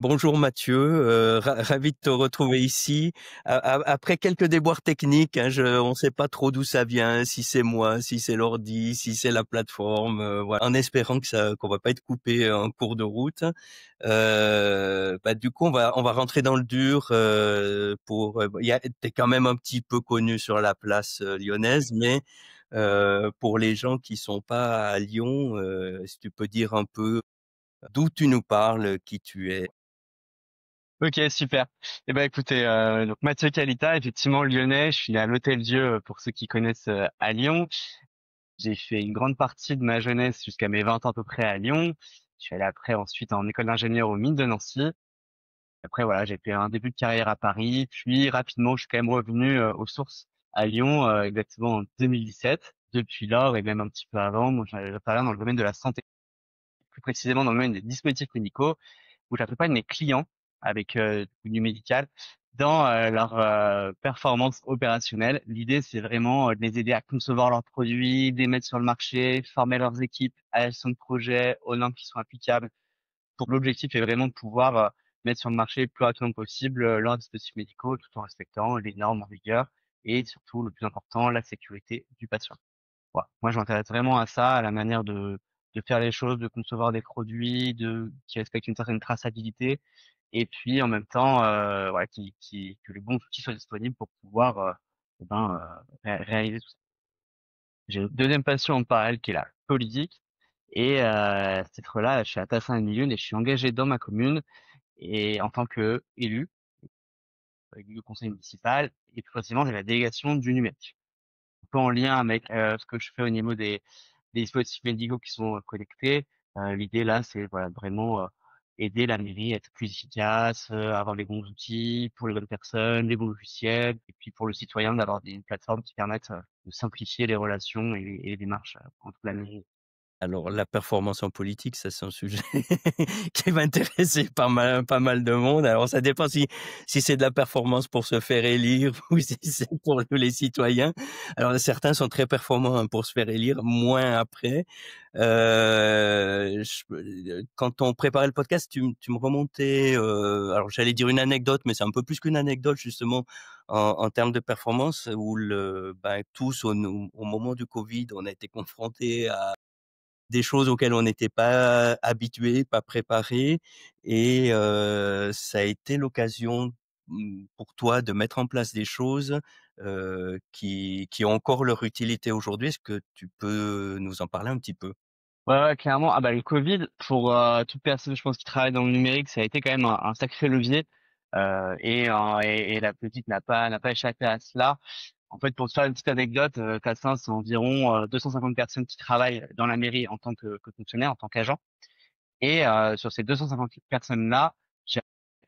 Bonjour Mathieu, ravi de te retrouver ici. Après quelques déboires techniques, hein, on ne sait pas trop d'où ça vient, si c'est moi, si c'est l'ordi, si c'est la plateforme, voilà. En espérant qu'on va pas être coupé en cours de route. Du coup, on va rentrer dans le dur. T'es quand même un petit peu connu sur la place lyonnaise, mais pour les gens qui sont pas à Lyon, si tu peux dire un peu d'où tu nous parles, qui tu es. Ok, super. Eh ben, écoutez, donc Mathieu Calita, effectivement lyonnais. Je suis né à l'Hôtel-Dieu pour ceux qui connaissent à Lyon. J'ai fait une grande partie de ma jeunesse jusqu'à mes 20 ans à peu près à Lyon. Je suis allé après ensuite en école d'ingénieur aux mines de Nancy. Après voilà, j'ai fait un début de carrière à Paris, puis rapidement je suis quand même revenu aux sources à Lyon exactement en 2017. Depuis lors et même un petit peu avant, moi j'interviens dans le domaine de la santé, plus précisément dans le domaine des dispositifs médicaux où j'accompagne mes clients avec du médical dans leur performance opérationnelle. L'idée, c'est vraiment de les aider à concevoir leurs produits, de les mettre sur le marché, former leurs équipes à la gestion de projet, aux normes qui sont applicables. Donc l'objectif est vraiment de pouvoir mettre sur le marché le plus rapidement possible leurs dispositifs médicaux tout en respectant les normes en vigueur et surtout, le plus important, la sécurité du patient. Voilà. Moi, je m'intéresse vraiment à ça, à la manière de faire les choses, de concevoir des produits, qui respectent une certaine traçabilité, et puis en même temps, voilà, que les bons outils soient disponibles pour pouvoir, réaliser tout ça. J'ai une deuxième passion en parallèle qui est la politique, et à ce titre-là, je suis à Tassin-et-Millioune et je suis engagé dans ma commune et en tant que élu, élu au conseil municipal, et plus précisément, j'ai la délégation du numérique. Un peu en lien avec ce que je fais au niveau des dispositifs médicaux qui sont connectés. L'idée là, c'est voilà vraiment aider la mairie à être plus efficace, avoir les bons outils pour les bonnes personnes, les bons logiciels, et puis pour le citoyen d'avoir des plateformes qui permettent de simplifier les relations et les démarches entre la mairie. Alors la performance en politique, ça c'est un sujet qui va intéresser pas mal de monde. Alors ça dépend si c'est de la performance pour se faire élire ou si c'est pour nous les citoyens. Alors certains sont très performants, hein, pour se faire élire, moins après. Quand on préparait le podcast, tu me remontais, alors j'allais dire une anecdote, mais c'est un peu plus qu'une anecdote justement en termes de performance où tous au moment du Covid, on a été confrontés à des choses auxquelles on n'était pas habitué, pas préparé, et ça a été l'occasion, pour toi de mettre en place des choses, qui ont encore leur utilité aujourd'hui. Est-ce que tu peux nous en parler un petit peu? Ouais, ouais, clairement. Ah bah le Covid, pour toute personne, je pense, qui travaille dans le numérique, ça a été quand même un sacré levier. Et la politique n'a pas échappé à cela. En fait, pour te faire une petite anecdote, Tassin, c'est environ 250 personnes qui travaillent dans la mairie en tant que fonctionnaire, en tant qu'agent. Et sur ces 250 personnes-là,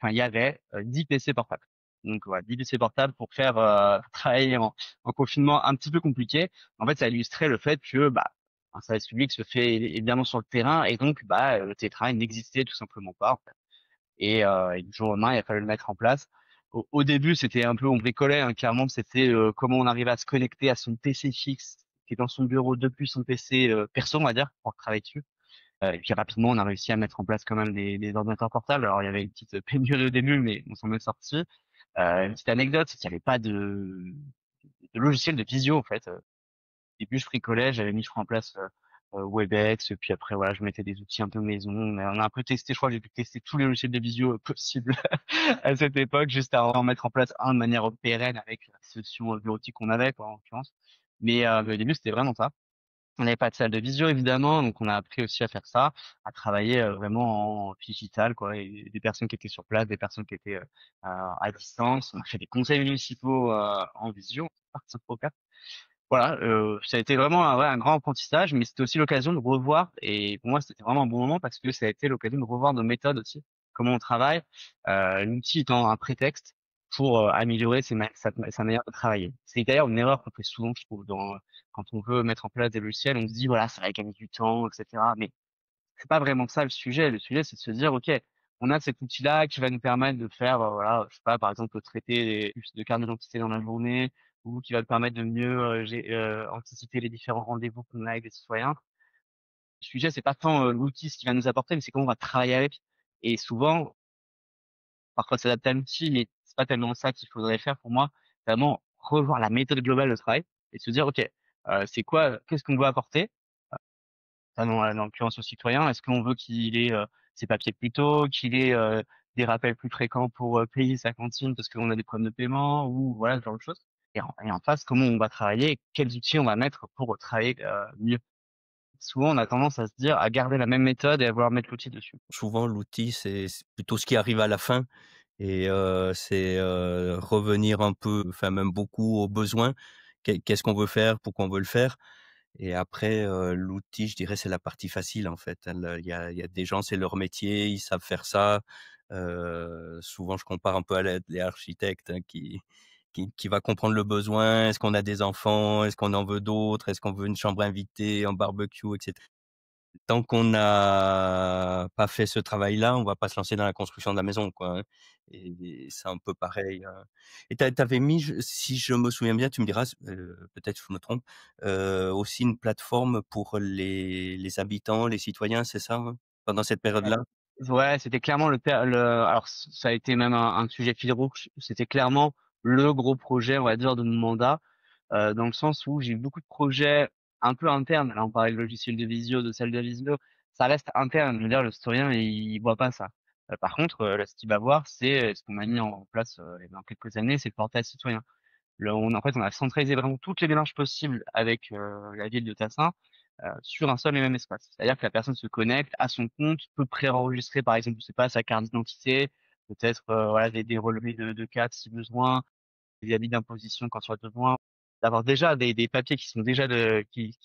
il y avait 10 PC portables. Donc voilà, 10 PC portables pour faire travailler en confinement un petit peu compliqué. En fait, ça illustrait le fait que un service public se fait évidemment sur le terrain et donc le télétravail n'existait tout simplement pas, en fait. Et du jour au lendemain, il a fallu le mettre en place. Au début, c'était un peu, on bricolait, hein, clairement, c'était comment on arrivait à se connecter à son PC fixe qui est dans son bureau depuis son PC perso, on va dire, pour travailler dessus. Et puis rapidement, on a réussi à mettre en place quand même des ordinateurs portables. Alors il y avait une petite pénurie au début, mais on s'en est sorti. Une petite anecdote, c'est qu'il n'y avait pas de logiciel de visio en fait. Au début, je bricolais, j'avais mis je crois, en place Webex, et puis après voilà, je mettais des outils un peu maison. Mais on a un peu testé, je crois, que j'ai pu tester tous les logiciels de visio possibles à cette époque, juste à en mettre en place un de manière pérenne avec la solution bureautique qu'on avait, quoi, en l'occurrence. Mais au début, c'était vraiment ça. On n'avait pas de salle de visio évidemment, donc on a appris aussi à faire ça, à travailler vraiment en digital quoi, et des personnes qui étaient sur place, des personnes qui étaient à distance. On a fait des conseils municipaux en visio, par Saint-Procas. Voilà, ça a été vraiment un grand apprentissage, mais c'était aussi l'occasion de revoir, et pour moi c'était vraiment un bon moment parce que ça a été l'occasion de revoir nos méthodes aussi, comment on travaille, l'outil étant un prétexte pour améliorer sa manière de travailler. C'est d'ailleurs une erreur qu'on fait souvent, je trouve, quand on veut mettre en place des logiciels, on se dit voilà, ça va gagner du temps, etc. Mais c'est pas vraiment ça le sujet. Le sujet, c'est de se dire, OK, on a cet outil-là qui va nous permettre de faire, voilà, je sais pas, par exemple, traiter des puces de carte d'identité dans la journée, ou qui va nous permettre de mieux anticiper les différents rendez-vous qu'on a avec les citoyens. Le sujet, c'est pas tant l'outil, ce qu'il va nous apporter, mais c'est comment on va travailler avec. Et souvent, parfois s'adapter à l'outil, mais c'est pas tellement ça qu'il faudrait faire pour moi. C'est vraiment revoir la méthode globale de travail et se dire: «OK, c'est quoi, qu'est-ce qu'on veut apporter?» dans l'occurrence aux citoyens. Est-ce qu'on veut qu'il ait, ses papiers plus tôt, qu'il ait, des rappels plus fréquents pour, payer sa cantine parce qu'on a des problèmes de paiement ou voilà, ce genre de choses? Et en face, comment on va travailler? Quels outils on va mettre pour travailler, mieux? Souvent, on a tendance à se dire à garder la même méthode et à vouloir mettre l'outil dessus. Souvent l'outil, c'est plutôt ce qui arrive à la fin et c'est, revenir un peu, enfin même beaucoup aux besoins. Qu'est-ce qu'on veut faire? Pourquoi on veut le faire? Et après, l'outil, je dirais, c'est la partie facile, en fait, hein. Il y a des gens, c'est leur métier, ils savent faire ça. Souvent, je compare un peu à les architectes, hein, qui va comprendre le besoin. Est-ce qu'on a des enfants? Est-ce qu'on en veut d'autres? Est-ce qu'on veut une chambre invitée, un barbecue, et cetera? Tant qu'on n'a pas fait ce travail-là, on va pas se lancer dans la construction de la maison, quoi, hein, et c'est un peu pareil, et tu avais mis, si je me souviens bien, tu me diras, peut-être je me trompe, aussi une plateforme pour les habitants, les citoyens, c'est ça, hein? Pendant cette Ouais. période-là? Ouais, c'était clairement alors ça a été même un sujet fil rouge, c'était clairement le gros projet, on va dire, de mon mandat. Dans le sens où j'ai eu beaucoup de projets un peu internes. Là, on parlait de logiciel de visio, de salle de visio, ça reste interne. Je veux dire, le citoyen, il voit pas ça. Par contre, là, ce qu'il va voir, c'est ce qu'on a mis en place, dans quelques années, c'est le portail citoyen. En fait, on a centralisé vraiment toutes les démarches possibles avec, la ville de Tassin, sur un seul et même espace. C'est-à-dire que la personne se connecte à son compte, peut préenregistrer, par exemple, je sais pas, sa carte d'identité, peut-être, voilà, des relevés de CAT si besoin, des avis d'imposition quand il y aura besoin, d'avoir déjà des papiers qui sont déjà qui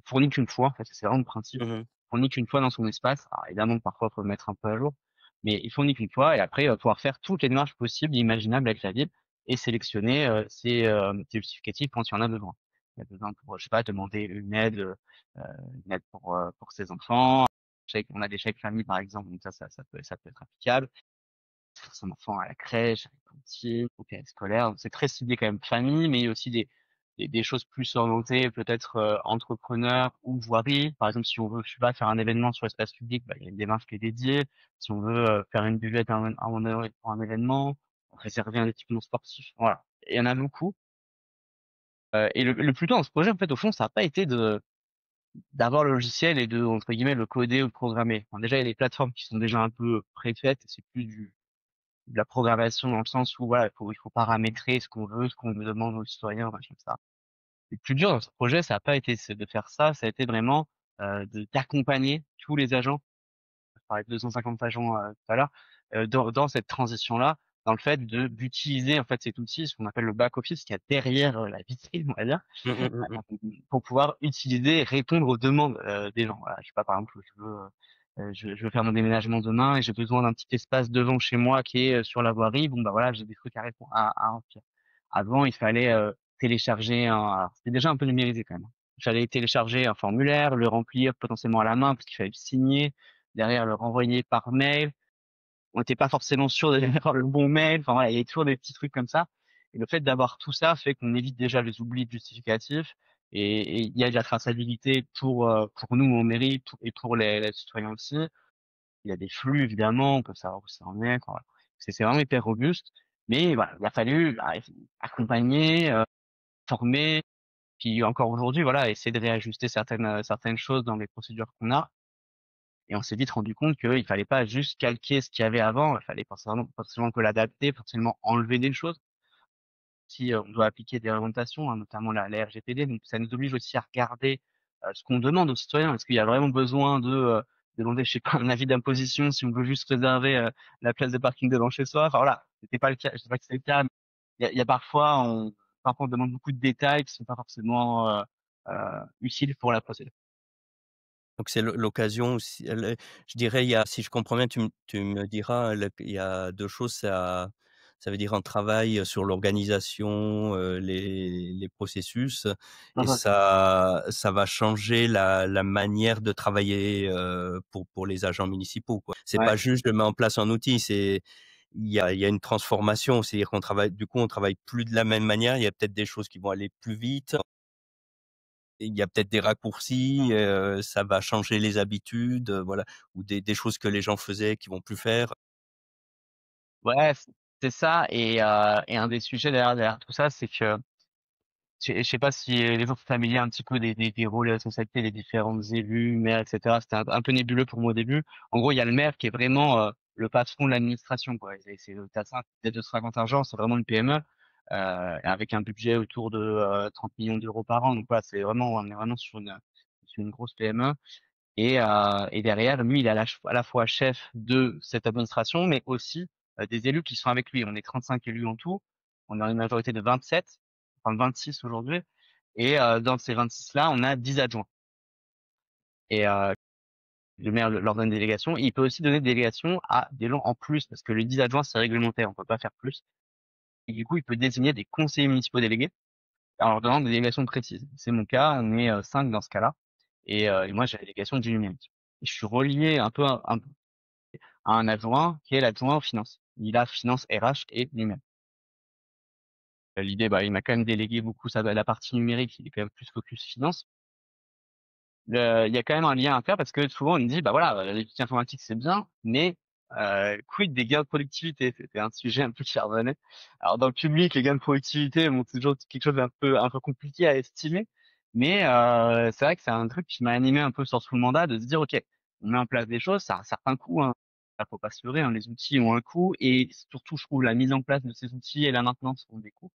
fournit qu'une fois, en fait, c'est vraiment le principe. Mmh. Fournit qu'une fois dans son espace. Alors évidemment, parfois, il faut le mettre un peu à jour, mais il fournit qu'une fois et après, il va pouvoir faire toutes les démarches possibles et imaginables avec la ville et sélectionner, ses justificatifs quand il y en a besoin. Il y a besoin pour, je sais pas, demander une aide pour ses enfants. On a des chèques famille, par exemple, donc ça peut être applicable pour son enfant à la crèche, à la cantine, au périscolaire. Donc c'est très ciblé quand même famille, mais il y a aussi des choses plus orientées peut-être entrepreneurs ou voirie. Par exemple, si on veut, je sais pas, faire un événement sur l'espace public, bah, il y a une démarche qui est dédiée. Si on veut faire une buvette pour un événement, réserver un équipement sportif, voilà. Il y en a beaucoup. Et le plus dur dans ce projet, en fait, au fond, ça n'a pas été de d'avoir le logiciel et de, entre guillemets, le coder ou le programmer. Enfin, déjà, il y a des plateformes qui sont déjà un peu préfaites, c'est plus de la programmation dans le sens où voilà, il faut paramétrer ce qu'on veut, ce qu'on demande aux citoyens, machin, ça. Le plus dur dans ce projet, ça a pas été de faire ça a été vraiment d'accompagner tous les agents, je parlais de 250 agents tout à l'heure, dans cette transition-là, dans le fait d'utiliser en fait cet outil, ce qu'on appelle le back office, qui est derrière la vitrine, on va dire, Mmh, mmh, mmh mh. pour pouvoir utiliser et répondre aux demandes des gens. Voilà, je sais pas, par exemple, je veux faire mon déménagement demain et j'ai besoin d'un petit espace devant chez moi qui est sur la voirie. Bon, bah voilà, j'ai des trucs à remplir. Avant, il fallait télécharger alors, c'était déjà un peu numérisé quand même, hein. Il fallait télécharger un formulaire, le remplir potentiellement à la main parce qu'il fallait le signer, derrière le renvoyer par mail. On n'était pas forcément sûr d'avoir le bon mail. Enfin voilà, il y avait toujours des petits trucs comme ça. Et le fait d'avoir tout ça fait qu'on évite déjà les oublis justificatifs et il y a de la traçabilité pour nous en mairie et pour les citoyens aussi. Il y a des flux évidemment, on peut savoir où ça en est. Enfin, voilà. C'est vraiment hyper robuste. Mais voilà, il a fallu accompagner, former, puis encore aujourd'hui, voilà, essayer de réajuster certaines choses dans les procédures qu'on a. Et on s'est vite rendu compte qu'il fallait pas juste calquer ce qu'il y avait avant, il fallait forcément que l'adapter, forcément enlever des choses. Si, on doit appliquer des réglementations, hein, notamment la RGPD, donc ça nous oblige aussi à regarder, ce qu'on demande aux citoyens. Est-ce qu'il y a vraiment besoin de demander, je sais pas, un avis d'imposition si on veut juste réserver, la place de parking devant chez soi? Enfin voilà, c'était pas le cas, je sais pas que c'est le cas, mais il y a parfois on demande beaucoup de détails qui sont pas forcément, utiles pour la procédure. Donc c'est l'occasion aussi, je dirais, il y a, si je comprends bien, tu me diras, il y a 2 choses, ça veut dire un travail sur l'organisation, les processus, Non, et ça c'est ça va changer la manière de travailler, pour les agents municipaux, quoi. C'est ouais. pas juste je mets en place un outil, il y a une transformation, c'est-à-dire qu'on travaille, du coup, on travaille plus de la même manière, il y a peut-être des choses qui vont aller plus vite. Il y a peut-être des raccourcis, ça va changer les habitudes, voilà, ou des choses que les gens faisaient qui vont plus faire. Ouais, c'est ça. Et un des sujets derrière tout ça, c'est que je sais pas si les gens sont familiers un petit peu des rôles et responsabilités des différents élus, maires, etc. C'était un peu nébuleux pour moi au début. En gros, il y a le maire qui est vraiment le patron de l'administration, quoi. T'as 5, peut-être 250 agents, c'est vraiment une PME avec un budget autour de 30 millions d'euros par an. Donc voilà, on est vraiment sur une grosse PME. Et derrière, lui, il est à la fois chef de cette administration, mais aussi des élus qui sont avec lui. On est 35 élus en tout. On a une majorité de 27, enfin 26 aujourd'hui. Et dans ces 26-là, on a 10 adjoints. Et le maire leur donne des délégations. Il peut aussi donner des délégations à des gens en plus, parce que les 10 adjoints, c'est réglementaire, on peut pas faire plus. Et du coup, il peut désigner des conseillers municipaux délégués en leur donnant des délégations précises. C'est mon cas, on est 5 dans ce cas-là. Et moi, j'ai la délégation du numérique. Et je suis relié à un adjoint qui est l'adjoint aux finances. Il a finance, RH et numérique. L'idée, bah, il m'a quand même délégué beaucoup la partie numérique, il est quand même plus focus finance. Il y a quand même un lien à faire parce que souvent on me dit, bah voilà, les outils informatiques c'est bien, mais quid des gains de productivité? C'était un sujet un peu qui revenait. Alors dans le public, les gains de productivité, bon, c'est toujours quelque chose un peu compliqué à estimer, mais c'est vrai que c'est un truc qui m'a animé un peu sur tout le mandat de se dire, ok, on met en place des choses, ça a un certain coût, hein. Il faut pas se leurrer, hein, les outils ont un coût et surtout, je trouve la mise en place de ces outils et la maintenance ont des coûts.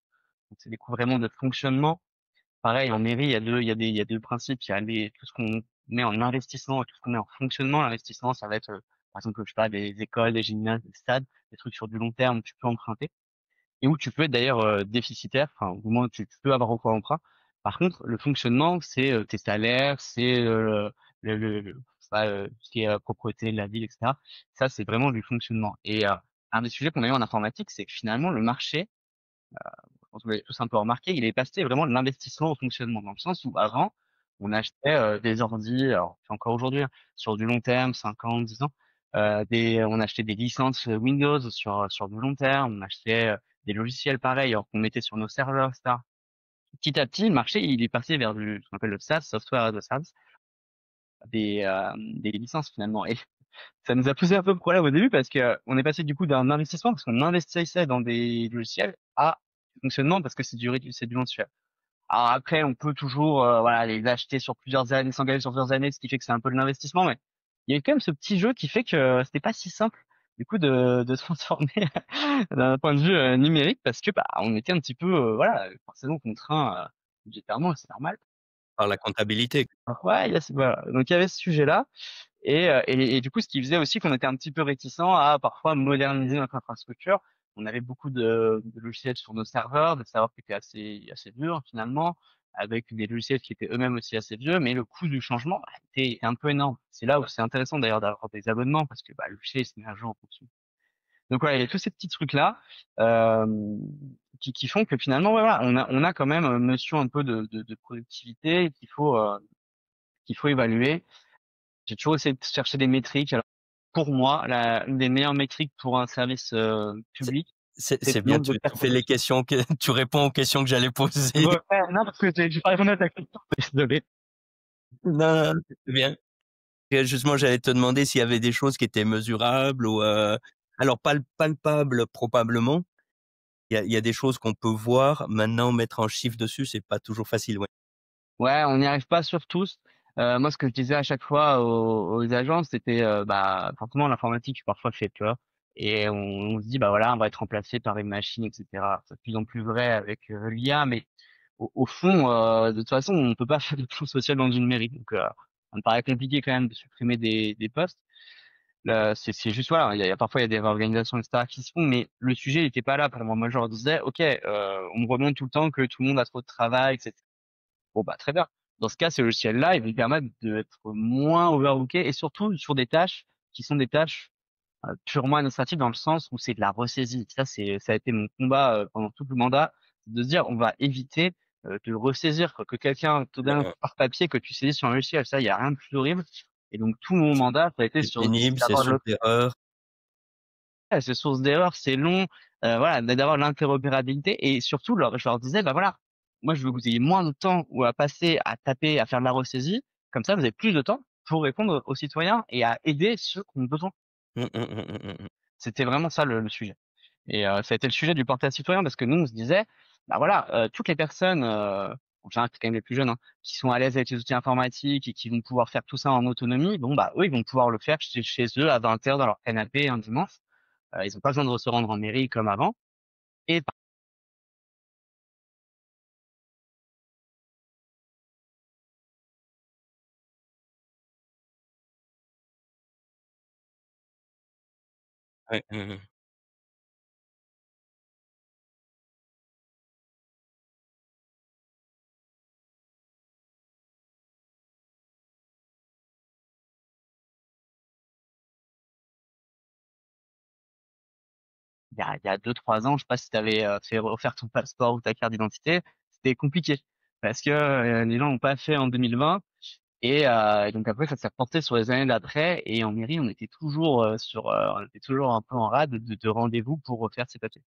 Donc c'est des coûts vraiment de fonctionnement. Pareil, en mairie, il y a deux principes. Il y a tout ce qu'on met en investissement et tout ce qu'on met en fonctionnement. L'investissement, ça va être, par exemple, je sais pas, des écoles, des gymnases, des stades, des trucs sur du long terme où tu peux emprunter et où tu peux être d'ailleurs déficitaire. Enfin, au moins, tu peux avoir recours à l'emprunt. Par contre, le fonctionnement, c'est tes salaires, c'est je sais pas, ce qui est propreté de la ville, etc. Ça, c'est vraiment du fonctionnement. Et un des sujets qu'on a eu en informatique, c'est que finalement, le marché je pense que vous l'avez tous un peu remarqué, il est passé vraiment de l'investissement au fonctionnement, dans le sens où avant, on achetait des ordi, alors c'est encore aujourd'hui, hein, sur du long terme, 5 ans, 10 ans, on achetait des licences Windows sur du long terme, on achetait des logiciels pareils, alors qu'on mettait sur nos serveurs, etc. Petit à petit, le marché, il est passé vers ce qu'on appelle le SaaS, Software as a Service, des licences finalement. Et ça nous a posé un peu de problème au début parce que on est passé du coup d'un investissement parce qu'on investissait dans des logiciels à du fonctionnement parce que c'est du mensuel. Alors après, on peut toujours voilà les acheter sur plusieurs années, s'engager sur plusieurs années, ce qui fait que c'est un peu de l'investissement, mais il y a eu quand même ce petit jeu qui fait que c'était pas si simple du coup de se transformer d'un point de vue numérique parce que bah on était un petit peu voilà forcément contraint budgétairement, c'est normal. Par la comptabilité. Ouais, voilà. Donc il y avait ce sujet-là. Et du coup, ce qui faisait aussi qu'on était un petit peu réticent à parfois moderniser notre infrastructure. On avait beaucoup de logiciels sur nos serveurs, des serveurs qui étaient assez durs finalement, avec des logiciels qui étaient eux-mêmes aussi assez vieux, mais le coût du changement bah, était un peu énorme. C'est là où c'est intéressant d'ailleurs d'avoir des abonnements parce que bah, le logiciel c'est un jour en fonction. Donc voilà, il y a tous ces petits trucs-là euh, qui font que finalement, ouais, voilà, on a quand même une notion un peu de productivité qu'il faut évaluer. J'ai toujours essayé de chercher des métriques. Alors, pour moi, une des meilleures métriques pour un service C'est public, c'est c'est le bien, nombre de tu fais les personnes. questions que tu réponds aux questions que j'allais poser. Ouais, non, parce que j'ai pas répondu à ta question. Désolé. Non, non, c'est bien. Et justement, j'allais te demander s'il y avait des choses qui étaient mesurables ou, alors palpables probablement. Il y a des choses qu'on peut voir. Maintenant, mettre un chiffre dessus, c'est pas toujours facile, ouais. Ouais, on n'y arrive pas sur tous. Moi, ce que je disais à chaque fois aux agences, c'était bah forcément l'informatique parfois fait peur. Et on se dit bah voilà, on va être remplacé par une machine, etc. C'est de plus en plus vrai avec l'IA, mais au fond, de toute façon, on peut pas faire de plan social dans une mairie. Donc, ça me paraît compliqué quand même de supprimer des postes. Là, c'est juste voilà, parfois il y a des réorganisations etc qui se font, mais le sujet n'était pas là. Pour moi, je leur disais, ok, on me remonte tout le temps que tout le monde a trop de travail, etc. Bon bah très bien. Dans ce cas, ces logiciels-là, ils vont permettre d'être moins overbookés et surtout sur des tâches qui sont des tâches purement administratives dans le sens où c'est de la ressaisie. Ça a été mon combat pendant tout le mandat, c'est de se dire on va éviter de ressaisir quoi, que quelqu'un te donne Heu, par papier que tu saisis sur un logiciel. Ça, il y a rien de plus horrible. Et donc tout mon mandat, ça a été c'est sur pénible, c'est d'avoir source d'erreur. c'est source d'erreur, c'est long, voilà, d'avoir l'interopérabilité et surtout je leur disais, bah voilà, moi je veux que vous ayez moins de temps ou à passer à taper, à faire de la ressaisie, comme ça vous avez plus de temps pour répondre aux citoyens et à aider ceux qui ont besoin. Mmh, mmh, mmh, mmh, mmh, mmh. C'était vraiment ça le sujet. Et ça a été le sujet du portail citoyen parce que nous, on se disait, bah voilà, toutes les personnes, en général, c'est quand même les plus jeunes, hein, qui sont à l'aise avec les outils informatiques et qui vont pouvoir faire tout ça en autonomie, bon, bah eux, ils vont pouvoir le faire chez eux à 20 heures dans leur canapé un dimanche. Ils ont pas besoin de se rendre en mairie comme avant. Et Ouais, mmh mh. il y a 2-3 ans, je sais pas si tu avais fait refaire ton passeport ou ta carte d'identité, c'était compliqué parce que les gens l'ont pas fait en 2020. Et donc après, ça s'est reporté sur les années d'après. Et en mairie, on était toujours un peu en rade de rendez-vous pour refaire ses papiers.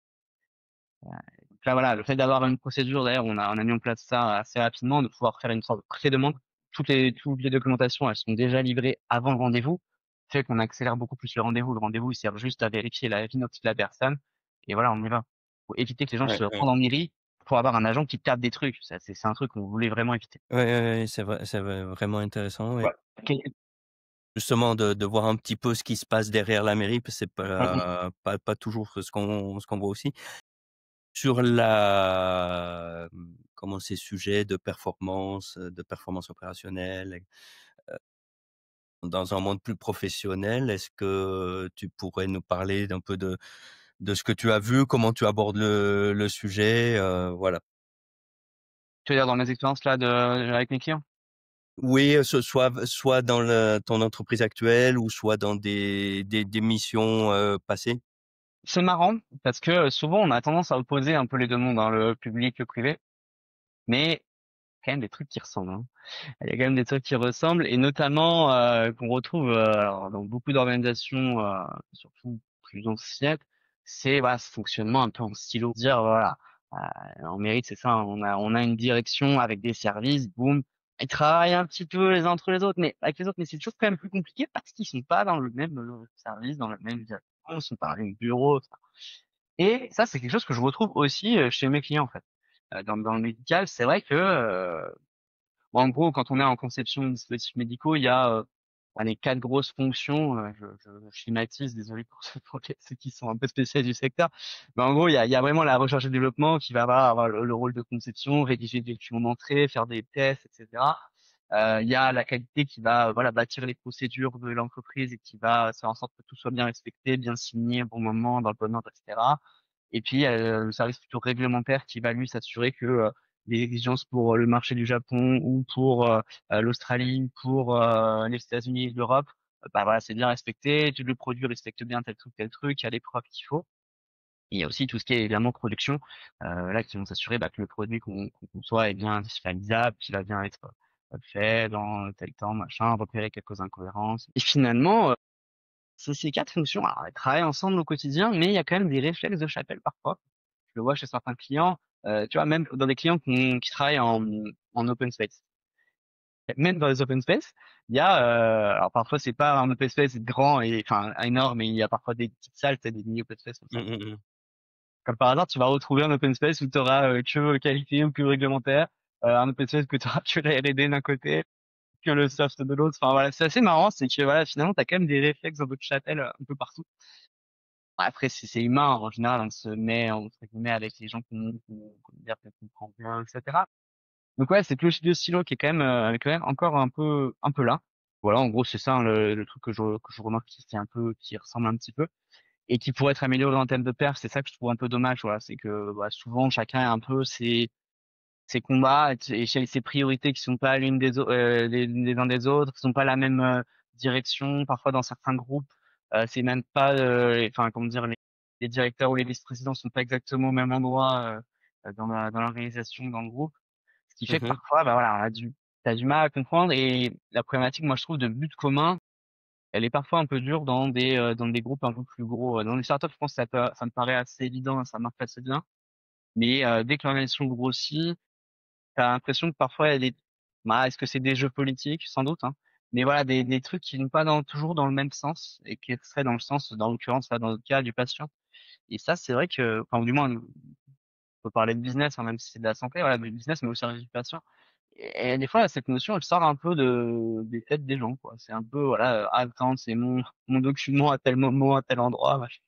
Donc là, voilà, le fait d'avoir une procédure, d'ailleurs, on a mis en place ça assez rapidement, de pouvoir faire une sorte de pré-demande. Toutes les documentations, elles sont déjà livrées avant le rendez-vous, fait qu'on accélère beaucoup plus le rendez-vous. Le rendez-vous, il sert juste à vérifier la vie de la personne. Et voilà, on y va. Faut éviter que les gens Ouais, se ouais. rendent en mairie pour avoir un agent qui capte des trucs. Ça, c'est un truc qu'on voulait vraiment éviter. Ouais, ouais, ouais, c'est vrai, vraiment intéressant, ouais. Ouais. Ok. Justement de voir un petit peu ce qui se passe derrière la mairie, parce que c'est Mm, pas toujours ce qu'on voit aussi. Sur comment ces sujets de performance opérationnelle, dans un monde plus professionnel, est-ce que tu pourrais nous parler d'un peu de ce que tu as vu? Comment tu abordes le sujet? Voilà. Tu veux dire dans mes expériences là avec mes clients? Oui, soit dans ton entreprise actuelle ou soit dans des missions, passées? C'est marrant parce que souvent on a tendance à opposer un peu les deux mondes, hein, le public, le privé, mais quand même des trucs qui ressemblent, hein. Il y a quand même des trucs qui ressemblent et notamment qu'on retrouve alors, dans beaucoup d'organisations, surtout plus anciennes, c'est voilà, ce fonctionnement un peu en silo. Dire voilà, en mérite, c'est ça, hein, on a une direction avec des services, boum, ils travaillent un petit peu les uns entre les autres, mais avec les autres, mais c'est toujours quand même plus compliqué parce qu'ils sont pas dans le même service, dans la même direction, ils sont pas dans le même bureau. Et ça, c'est quelque chose que je retrouve aussi chez mes clients en fait. Dans le médical, c'est vrai que bon, en gros, quand on est en conception de dispositifs médicaux, il y a les quatre grosses fonctions. Je schématise, désolé pour ceux qui sont un peu spécialistes du secteur. Mais en gros, il y a vraiment la recherche et développement qui va avoir le rôle de conception, rédiger des documents d'entrée, faire des tests, etc. Il y a la qualité qui va voilà bâtir les procédures de l'entreprise et qui va faire en sorte que tout soit bien respecté, bien signé au bon moment, dans le bon ordre, etc. Et puis, il y a le service plutôt réglementaire qui va lui s'assurer que les exigences pour le marché du Japon ou pour l'Australie, pour les États-Unis, l'Europe, bah voilà, c'est bien respecté. Tout le produit respecte bien tel truc, il y a les preuves qu'il faut. Et il y a aussi tout ce qui est évidemment production, là qui vont s'assurer bah, que le produit qu'on conçoit est bien industrialisable, qu'il va bien être fait dans tel temps, machin, repérer quelques incohérences. Et finalement, c'est ces quatre fonctions. Alors, elles travaillent ensemble au quotidien, mais il y a quand même des réflexes de chapelle parfois. Je le vois chez certains clients, tu vois, même dans des clients qui travaillent en open space. Même dans les open space, il y a, alors parfois c'est pas un open space grand et enfin énorme, mais il y a parfois des petites salles, t'as des mini open space comme ça. Mmh mh, mmh. Comme par hasard, tu vas retrouver un open space où tu auras que qualité ou que réglementaire, un open space que tu auras que la R&D d'un côté, que le soft de l'autre. Enfin voilà, c'est assez marrant, c'est que voilà, finalement, t'as quand même des réflexes dans votre chapelle un peu partout. Après, c'est humain, en général, on se met, entre guillemets, avec les gens qu'on comprend bien, etc. Donc ouais, c'est clocher de stylo qui est quand même encore un peu là. Voilà, en gros, c'est ça, hein, le truc que je remarque qui ressemble un petit peu et qui pourrait être amélioré en termes de perf. C'est ça que je trouve un peu dommage, voilà. C'est que, bah, souvent, chacun a un peu ses combats et ses priorités qui sont pas l'une des uns des autres, qui sont pas la même direction. Parfois, dans certains groupes, c'est même pas, enfin, comment dire, les directeurs ou les vice-présidents sont pas exactement au même endroit dans l'organisation, dans le groupe. Ce qui fait que Mmh. parfois, bah voilà, t'as du mal à comprendre et la problématique, moi, je trouve, de but commun, elle est parfois un peu dure dans des groupes un peu plus gros. Dans les startups, je pense que ça me paraît assez évident, ça marche assez bien. Mais dès que l'organisation grossit, t'as l'impression que parfois, bah, est-ce que c'est des jeux politiques? Sans doute, hein. Mais voilà, des trucs qui ne vont pas toujours dans le même sens et qui seraient dans le sens, dans l'occurrence, là, dans notre cas, du patient. Et ça, c'est vrai que, enfin, ou du moins, on peut parler de business, hein, même si c'est de la santé, voilà, mais business, mais aussi réputation. Et des fois, cette notion, elle sort un peu des têtes des gens, quoi. C'est un peu, voilà, attends, c'est mon document à tel moment, à tel endroit, machin.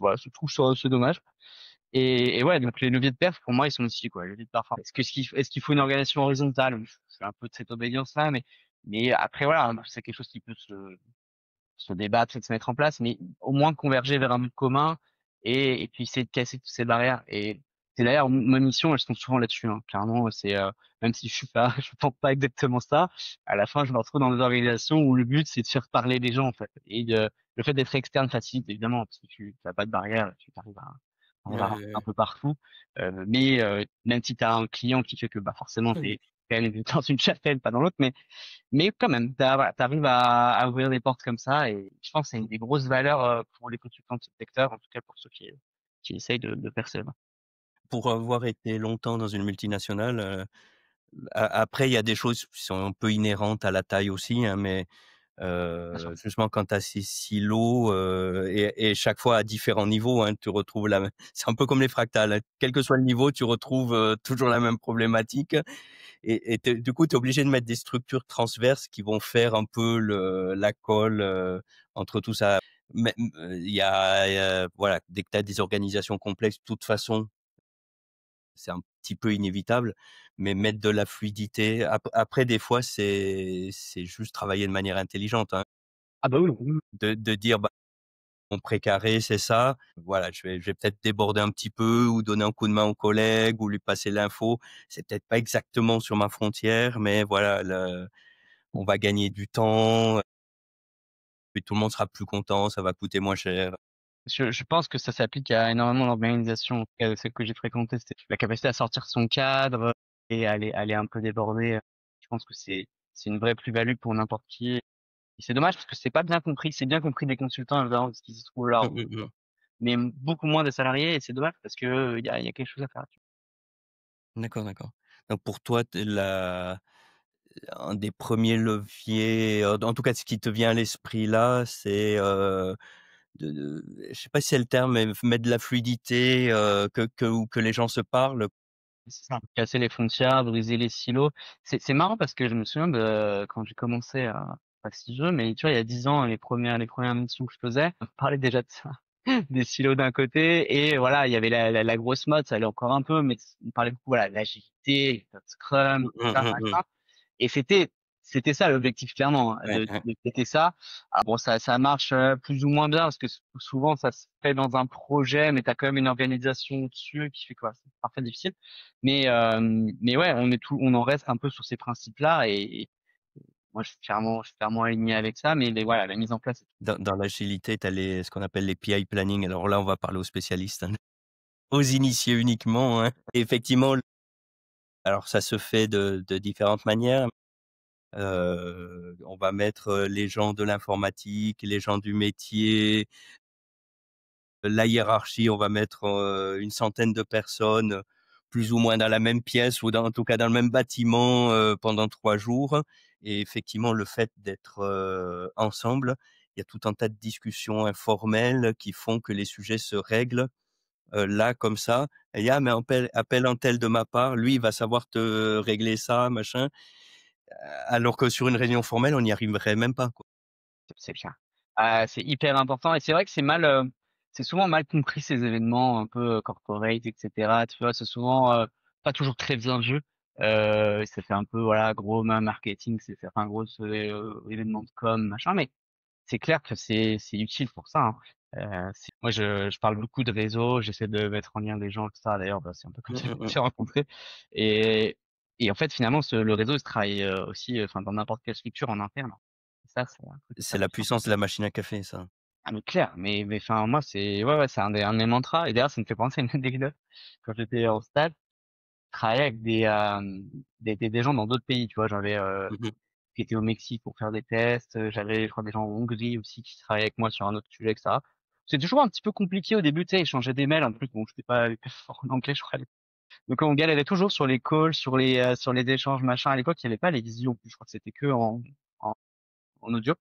Voilà, je trouve ça, c'est dommage. Et ouais, donc les leviers de perf, pour moi, ils sont ici, quoi, les leviers de performance. Est-ce qu'il faut une organisation horizontale? Je suis un peu de cette obédience-là, mais après, voilà, c'est quelque chose qui peut se débattre et de se mettre en place, mais au moins converger vers un but commun et puis essayer de casser toutes ces barrières. Et c'est d'ailleurs ma mission, elles sont souvent là-dessus, hein. Clairement, c'est même si je suis pas, je pense pas exactement ça. À la fin, je me retrouve dans des organisations où le but c'est de faire parler les gens en fait. Le fait d'être externe facilite évidemment parce que tu n'as pas de barrière, tu Ouais, arrives ouais, un ouais. peu partout. Mais même si tu as un client qui fait que bah forcément Mmh. t'es quand même dans une chapelle, pas dans l'autre, mais quand même, voilà, t'arrives à ouvrir des portes comme ça et je pense que c'est une des grosses valeurs pour les consultants de ce secteur, en tout cas pour ceux qui essayent de percer là-bas. Pour avoir été longtemps dans une multinationale, après il y a des choses qui sont un peu inhérentes à la taille aussi, hein, mais Bien sûr. justement quand tu as ces silos, et chaque fois à différents niveaux, hein, tu retrouves la même c'est un peu comme les fractales, hein. Quel que soit le niveau, tu retrouves, toujours la même problématique et tu du coup, tu es obligé de mettre des structures transverses qui vont faire un peu la colle, entre tout ça. Mais, voilà, dès que tu as des organisations complexes, de toute façon, c'est un petit peu inévitable, mais mettre de la fluidité après des fois, c'est juste travailler de manière intelligente, hein. Ah bah oui, oui, De dire: «Bah, mon précaré, c'est ça. Voilà, je vais peut-être déborder un petit peu ou donner un coup de main au collègue ou lui passer l'info. C'est peut-être pas exactement sur ma frontière, mais voilà, on va gagner du temps, et tout le monde sera plus content, ça va coûter moins cher». je pense que ça s'applique à énormément d'organisations, en tout cas celles que j'ai fréquentées, c'était la capacité à sortir de son cadre et aller un peu déborder. Je pense que c'est une vraie plus-value pour n'importe qui. Et c'est dommage parce que c'est pas bien compris. C'est bien compris des consultants, évidemment, parce qu'ils se trouvent là, Mmh, mmh mh. mais beaucoup moins des salariés et c'est dommage parce que il y a quelque chose à faire. D'accord, d'accord. Donc pour toi, tu la un des premiers leviers, en tout cas ce qui te vient à l'esprit là, c'est, je sais pas si c'est le terme, mais mettre de la fluidité, que les gens se parlent. C'est ça. Casser les frontières, briser les silos. C'est marrant parce que je me souviens de quand j'ai commencé à pas si jeune, mais tu vois, il y a 10 ans, les premières missions que je faisais, on parlait déjà de ça, des silos d'un côté et voilà, il y avait la grosse mode, ça allait encore un peu, mais on parlait beaucoup, voilà, de l'agilité, de Scrum, Mmh, tout mmh, ça, mmh mh. machin. Et c'était ça l'objectif clairement, hein, Ouais, ouais. de péter ça. Ah bon, ça marche plus ou moins bien parce que souvent ça se fait dans un projet, mais tu as quand même une organisation dessus qui fait quoi, c'est parfois difficile. Mais ouais, on en reste un peu sur ces principes-là et moi je suis clairement aligné avec ça. Mais voilà, la mise en place. Dans l'agilité, tu as ce qu'on appelle les PI planning. Alors là, on va parler aux spécialistes, hein, aux initiés uniquement, hein. Effectivement, alors ça se fait de différentes manières. On va mettre, les gens de l'informatique, les gens du métier, la hiérarchie, on va mettre, une centaine de personnes, plus ou moins dans la même pièce ou en tout cas dans le même bâtiment, pendant 3 jours et effectivement le fait d'être, ensemble, il y a tout un tas de discussions informelles qui font que les sujets se règlent, là comme ça et «Ah mais appelle un tel de ma part, lui il va savoir te régler ça, machin», alors que sur une réunion formelle, on n'y arriverait même pas, quoi. C'est clair. C'est hyper important et c'est vrai que c'est souvent mal compris ces événements un peu corporate, etc. Tu vois, c'est souvent pas toujours très bien vu. Ça fait un peu voilà gros marketing, c'est un gros événement de com machin, mais c'est clair que c'est utile pour ça, hein. Moi je parle beaucoup de réseau, j'essaie de mettre en lien des gens, etc. D'ailleurs, bah, c'est un peu comme Mmh, ça que mmh je me mh. suis rencontré et en fait finalement le réseau il se travaille aussi enfin dans n'importe quelle structure en interne. Et ça c'est un truc C'est hyper la puissant. puissance de la machine à café, ça. Ah mais clair, mais enfin moi c'est ouais, ouais, c'est un de mes mantras et d'ailleurs ça me fait penser à une anecdote. Quand j'étais en stage, je travaillais avec des gens dans d'autres pays, tu vois? J'avais, Mmh mh. qui étaient au Mexique pour faire des tests, j'avais je crois des gens en Hongrie aussi qui travaillaient avec moi sur un autre sujet et cetera. C'est toujours un petit peu compliqué au début, tu sais, échanger des mails en plus, bon j'étais pas hyper fort en anglais je crois. Donc on galérait toujours sur les calls, sur les échanges machin. À l'époque, il y avait pas les visios en plus, je crois que c'était que en en audio.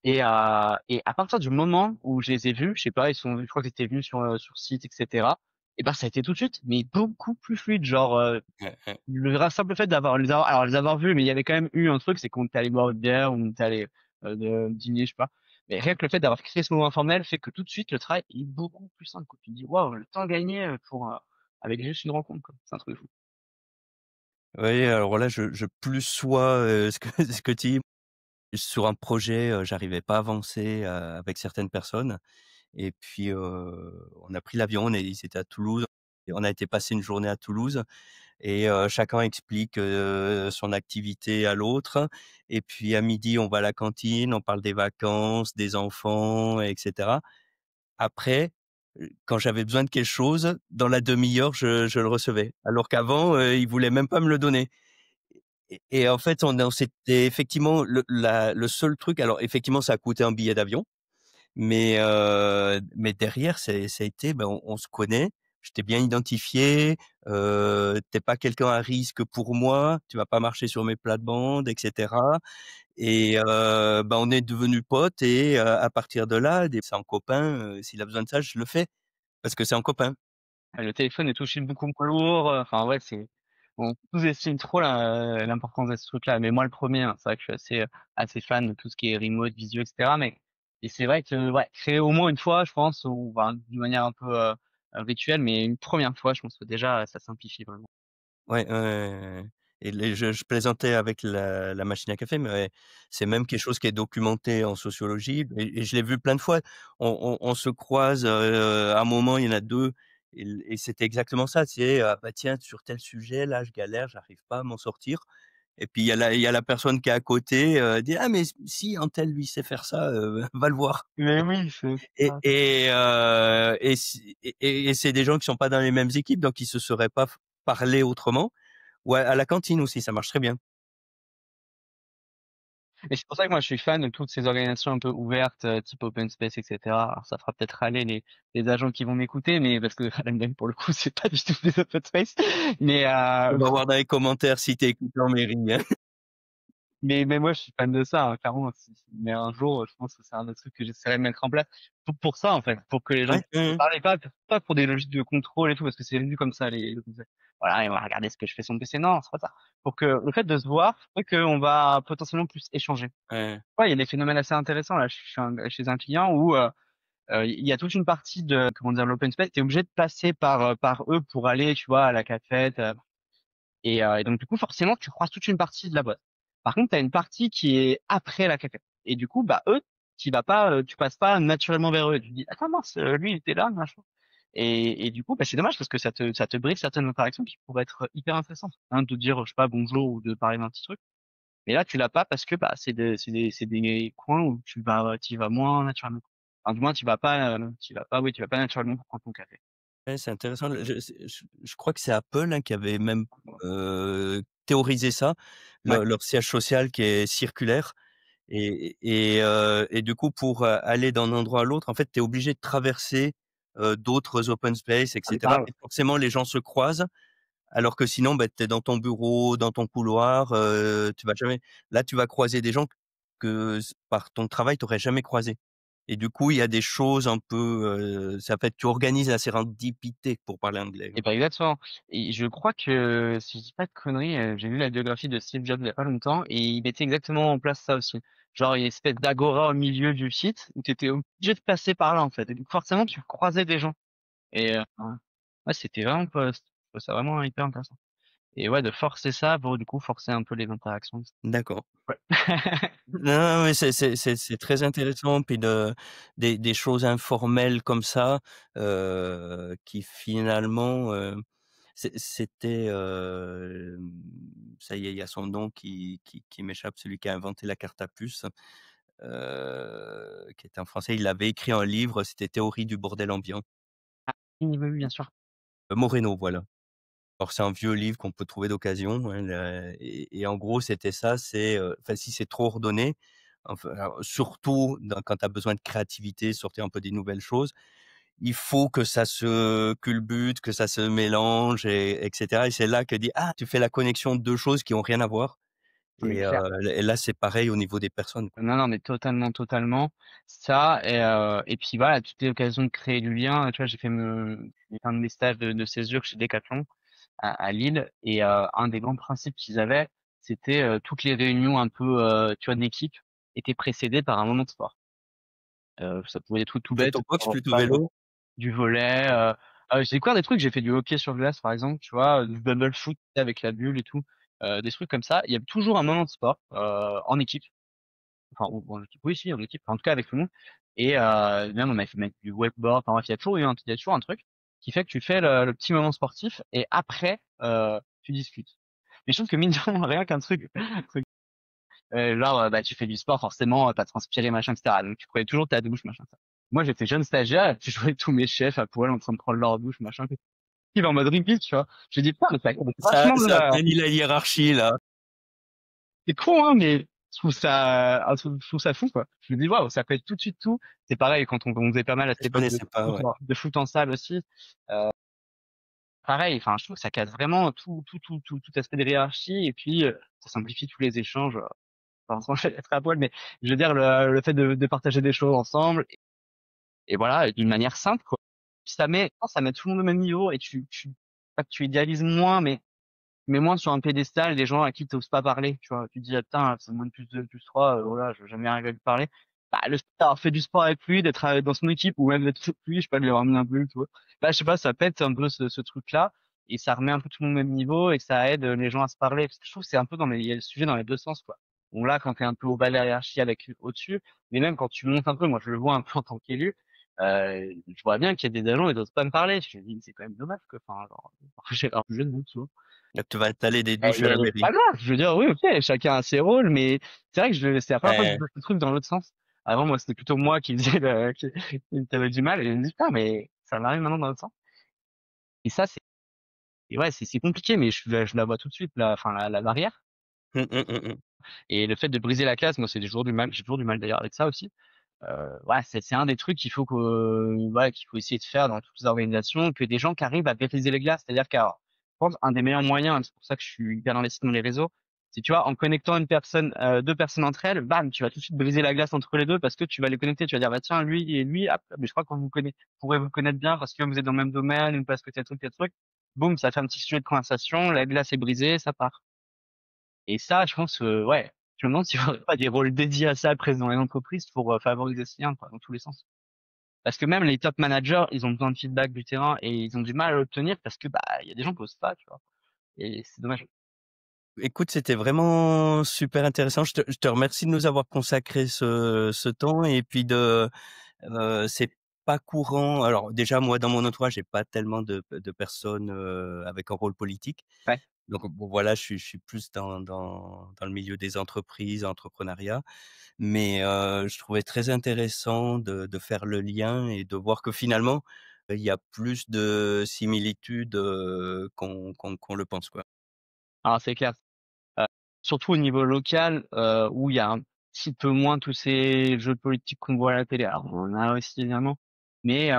Et à partir du moment où je les ai vus, je sais pas, je crois qu'ils étaient venus sur site, etc. Et ben ça a été tout de suite, mais beaucoup plus fluide. Genre, Ouais, ouais. le simple fait alors les avoir vus, mais il y avait quand même eu un truc, c'est qu'on était allé boire une bière, on était allé dîner, je sais pas. Mais rien que le fait d'avoir créé ce moment informel fait que tout de suite le travail est beaucoup plus simple, quoi. Tu te dis, waouh, le temps gagné avec juste une rencontre, quoi. C'est un truc de fou. Oui, alors là, je plus sois, ce que ce que tu dis. Sur un projet, j'arrivais pas à avancer, avec certaines personnes et puis, on a pris l'avion, ils étaient à Toulouse et on a été passer une journée à Toulouse et chacun explique, son activité à l'autre et puis à midi, on va à la cantine, on parle des vacances, des enfants et cetera. Après, quand j'avais besoin de quelque chose, dans la demi-heure, je le recevais. Alors qu'avant, ils voulaient même pas me le donner. Et en fait, on s'était effectivement le seul truc, alors effectivement, ça a coûté un billet d'avion, mais derrière, ça a été, ben, on se connaît, je t'ai bien identifié, tu pas quelqu'un à risque pour moi, tu vas pas marcher sur mes plates-bandes et cetera et bah, on est devenus potes et à partir de là, des c'est un copain, s'il a besoin de ça, je le fais parce que c'est un copain. Le téléphone est aussi beaucoup moins lourd. Enfin ouais, c'est on sous-estime trop l'importance de ce truc-là. Mais moi le premier, hein, c'est vrai que je suis assez fan de tout ce qui est remote, visio, etc. Mais et c'est vrai que ouais, créer au moins une fois, je pense, ou ben, d'une manière un peu rituelle, mais une première fois, je pense que déjà ça simplifie vraiment. Ouais, ouais, ouais, ouais, ouais et je plaisantais avec la machine à café, mais ouais, c'est même quelque chose qui est documenté en sociologie et je l'ai vu plein de fois. On se croise, à un moment, il y en a 2 et c'était exactement ça, c'est: «Ah bah tiens, sur tel sujet, là, je galère, j'arrive pas à m'en sortir» et puis il y a la personne qui est à côté, dit: «Ah mais si, untel, lui, sait faire ça, va le voir» Mais oui, c'est et ça. et si et c'est des gens qui sont pas dans les mêmes équipes, donc ils se seraient pas parlé autrement. Ouais, à la cantine aussi, ça marche très bien. Et c'est pour ça que moi je suis fan de toutes ces organisations un peu ouvertes, type open space, etc. Alors ça fera peut-être râler les agents qui vont m'écouter, mais parce que LMDM pour le coup c'est pas du tout des open space. Mais On euh, va voir dans les commentaires si tu es écouté en mairie, hein. mais moi je suis fan de ça, hein, clairement. Mais un jour, je pense que c'est un autre truc que j'essaierai de mettre en place pour ça en fait, pour que les gens Ouais, puissent se mmh parler, pas pour des logiques de contrôle et tout, parce que c'est vu comme ça voilà, et on va regarder ce que je fais sur mon PC. Non, c'est pas ça. Pour que le fait de se voir fait qu'on va potentiellement plus échanger. ouais, Ouais, il y a des phénomènes assez intéressants. Là, je suis chez un client où il y a toute une partie de comment dire l'open space. T'es obligé de passer par eux pour aller, tu vois, à la cafette. Et donc du coup, forcément, tu croises toute une partie de la boîte. Par contre, t'as une partie qui est après la cafette. Et du coup, bah eux, tu passes pas naturellement vers eux. Tu te dis, attends mince, lui il était là, machin. Et du coup, bah c'est dommage parce que ça te brise certaines interactions qui pourraient être hyper intéressantes. Hein, de dire, je sais pas, bonjour ou de parler d'un petit truc. Mais là, tu l'as pas parce que bah c'est des coins où tu vas moins naturellement. Enfin, du moins, tu vas pas naturellement pour prendre ton café. ouais, c'est intéressant. Je crois que c'est Apple, hein, qui avait même, théorisé ça, Ouais, leur siège social qui est circulaire et du coup pour, aller d'un endroit à l'autre, en fait, tu es obligé de traverser, d'autres open space et ça me cetera parle. et forcément les gens se croisent. Alors que sinon, bah, tu es dans ton bureau, dans ton couloir, tu vas jamais là, tu vas croiser des gens que par ton travail, tu aurais jamais croisés et du coup, il y a des choses un peu, ça fait tu organises la sérendipité pour parler anglais, Et hein. pas exactement. Et je crois que, si je dis pas de conneries, j'ai lu la biographie de Steve Jobs il y a pas longtemps et il mettait exactement en place ça aussi. Genre, il y a une espèce d'agora au milieu du site où tu étais obligé de passer par là, en fait. Et donc, forcément, tu croisais des gens. Ouais, c'était vraiment pas, je trouve ça vraiment hyper intéressant. Et ouais, de forcer ça pour, du coup, forcer un peu les interactions. D'accord. Ouais. Non, non, mais c'est très intéressant puis des choses informelles comme ça, qui finalement, c'était, ça y est, il y a son nom qui m'échappe, celui qui a inventé la carte à puce, qui était un Français. Il avait écrit un livre, c'était Théorie du bordel ambiant. Oui, oui, oui, bien sûr. Moreno, voilà. Alors c'est un vieux livre qu'on peut trouver d'occasion, hein, le et en gros, c'était ça, c'est, enfin, si c'est trop ordonné, enfin, alors surtout quand tu as besoin de créativité, sortir un peu des nouvelles choses, il faut que ça se culbute, que ça se mélange et cetera et c'est là que dit: «Ah, tu fais la connexion de 2 choses qui ont rien à voir» Mais clair. Et là, c'est pareil au niveau des personnes, quoi. Non, non, mais totalement, totalement. Ça et puis voilà, toutes les occasions de créer du lien. Tu vois, j'ai fait un de mes stages de césure chez Decathlon à Lille et un des grands principes qu'ils avaient, c'était toutes les réunions un peu, tu vois, d'équipe étaient précédées par un moment de sport. Ça pouvait être tout bête, Plutôt boxe, genre plutôt vélo? ballon, du volley. J'ai découvert des trucs. J'ai fait du hockey sur glace, par exemple, tu vois, du bubble foot avec la bulle et tout, des trucs comme ça. Il y a toujours un moment de sport en équipe. Enfin, ou en équipe, oui, si, en équipe, en tout cas avec tout le monde. Et même on a fait mettre du wakeboard. Enfin bref, il y a toujours un truc qui fait que tu fais le petit moment sportif et après tu discutes. Mais je trouve que mine de rien, rien qu'un truc, genre bah tu fais du sport forcément, t'as transpiré machin etc. Donc tu prenais toujours ta douche machin ça. Moi j'étais jeune stagiaire, je voyais tous mes chefs à poil en train de prendre leur douche machin. Il va en mode repeat, tu vois. Je dis putain mais ça compte vachement de Ça la. bannit la hiérarchie, là. C'est con, hein, mais je trouve ça fou, quoi. Je me dis, waouh, ça peut être tout de suite tout. C'est pareil quand on faisait pas mal à cette Je époque connaissais pas, ouais. de foot en salle aussi. Pareil, enfin, je trouve que ça casse vraiment tout aspect de hiérarchie et puis ça simplifie tous les échanges. Enfin, sans être à poil, mais je veux dire, le fait de partager des choses ensemble et voilà, d'une manière simple, quoi. Puis ça met tout le monde au même niveau et pas que tu idéalises moins, mais moins sur un pédestal des gens à qui tu n'oses pas parler, tu vois. Tu te dis, ah, putain, c'est moins de plus 2, plus 3, voilà, je vais jamais arriver à lui parler. Bah, le fait d'avoir fait du sport avec lui, d'être dans son équipe, ou même d'être avec lui, je sais pas, de lui ramener un peu, tu vois. Bah, je sais pas, ça pète un peu ce truc-là, et ça remet un peu tout le monde au même niveau, et que ça aide les gens à se parler. Parce que je trouve que c'est un peu il y a le sujet dans les deux sens, quoi. Bon, là, quand t'es un peu au bas de la hiérarchie avec au-dessus, mais même quand tu montes un peu, moi, je le vois un peu en tant qu'élu, je vois bien qu'il y a des agents, ils osent pas me parler. Je me dis, mais c'est quand même dommage, quoi. Enfin, genre, j'ai l'air plus jeune, tu vois. Là, tu vas installer des Eh, douches à la pas mairie. grave, je veux dire, oui, ok, chacun a ses rôles, mais c'est vrai que c'est la première fois que je Ouais. vois ce truc dans l'autre sens. Avant, moi, c'était plutôt moi qui faisais qui avait du mal, et je me dis, putain, mais ça m'arrive maintenant dans l'autre sens. Et ça, et ouais, c'est compliqué, mais je la vois tout de suite, enfin, la barrière. Mmh, mmh, mmh, mmh. Et le fait de briser la classe, moi, j'ai toujours du mal d'ailleurs avec ça aussi. Ouais, c'est un des trucs qu'il faut essayer de faire dans toutes les organisations, que des gens qui arrivent à briser les glaces. C'est-à-dire qu'un, je pense, un des meilleurs moyens, et c'est pour ça que je suis hyper investi dans les réseaux, c'est, tu vois, en connectant deux personnes entre elles, bam, tu vas tout de suite briser la glace entre les deux parce que tu vas les connecter. Tu vas dire, bah, tiens, lui et lui, ah, mais je crois qu'on pourrait vous connaître bien parce que vous êtes dans le même domaine ou parce que tel truc. Boum, ça fait un petit sujet de conversation, la glace est brisée, ça part. Et ça, je pense, ouais, je me demande s'il n'y aurait pas des rôles dédiés à ça présents dans les entreprises pour favoriser ce lien, quoi, dans tous les sens. Parce que même les top managers, ils ont besoin de feedback du terrain et ils ont du mal à l'obtenir parce que bah il y a des gens qui osent pas, tu vois. Et c'est dommage. Écoute, c'était vraiment super intéressant. Je te remercie de nous avoir consacré ce temps et puis c'est pas courant. Alors déjà, moi, dans mon entourage, j'ai pas tellement de personnes, avec un rôle politique. Ouais. Donc bon, voilà, je suis plus dans le milieu des entreprises, entrepreneuriat. Mais je trouvais très intéressant de faire le lien et de voir que finalement, il y a plus de similitudes, qu'on le pense, quoi. Alors c'est clair. Euh, Surtout au niveau local, où il y a un petit peu moins tous ces jeux politiques qu'on voit à la télé. Alors on en a aussi évidemment, mais il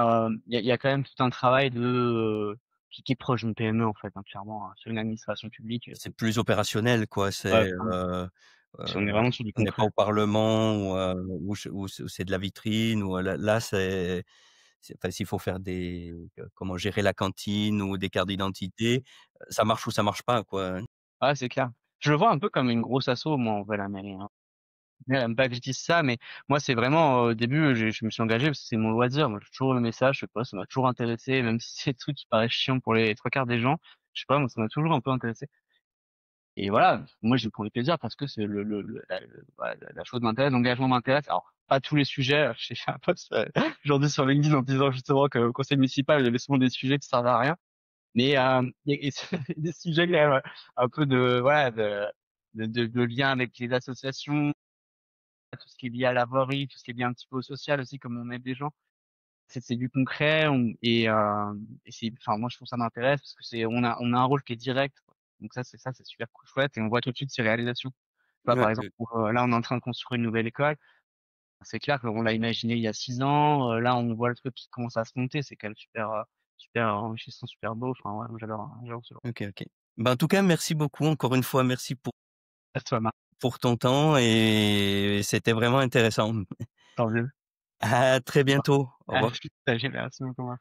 y a quand même tout un travail qui est proche d'une PME en fait, hein, clairement, hein. Sur une administration publique, C'est plus opérationnel, quoi. ouais, C'est, clairement. Si on est heu, vraiment sur du on n'est pas concret. au parlement où c'est de la vitrine ou là, enfin, s'il faut faire comment gérer la cantine ou des cartes d'identité, ça marche ou ça marche pas, quoi. Ouais, c'est clair. Je le vois un peu comme une grosse asso, moi, en vrai, la mairie, hein. Elle aime pas que je dise ça, mais moi, c'est vraiment, au début, je me suis engagé parce que c'est mon loisir. Moi, j'ai toujours le message, je sais pas, ça m'a toujours intéressé, même si c'est des trucs qui paraissent chiants pour les trois quarts des gens. Je sais pas, moi, ça m'a toujours un peu intéressé. Et voilà, moi, j'ai pris plaisir parce que c'est voilà, la chose m'intéresse, l'engagement m'intéresse. Alors, pas tous les sujets. J'ai fait un post aujourd'hui sur LinkedIn en disant justement qu'au conseil municipal, il y avait souvent des sujets qui servaient à rien. Mais il y a des sujets quand même un peu de voilà de lien avec les associations, tout ce qui est lié à la voirie, tout ce qui est lié un petit peu au social aussi, comme on aide des gens. C'est du concret et c'est enfin moi je trouve ça m'intéresse parce que c'est on a un rôle qui est direct, quoi. Donc ça c'est super chouette et on voit tout de suite ses réalisations. Tu vois, par Ouais, exemple, là on est en train de construire une nouvelle école. C'est clair qu'on l'a imaginé il y a 6 ans. Là on voit le truc qui commence à se monter. C'est quand même super enrichissant, super beau. Enfin ouais, moi, j'adore ce genre. OK, OK. Ben, en tout cas, merci beaucoup encore une fois. Merci pour À toi, Marc. pour ton temps et c'était vraiment intéressant. Tant mieux. À très Bah, bientôt. Au à revoir. plus, merci beaucoup.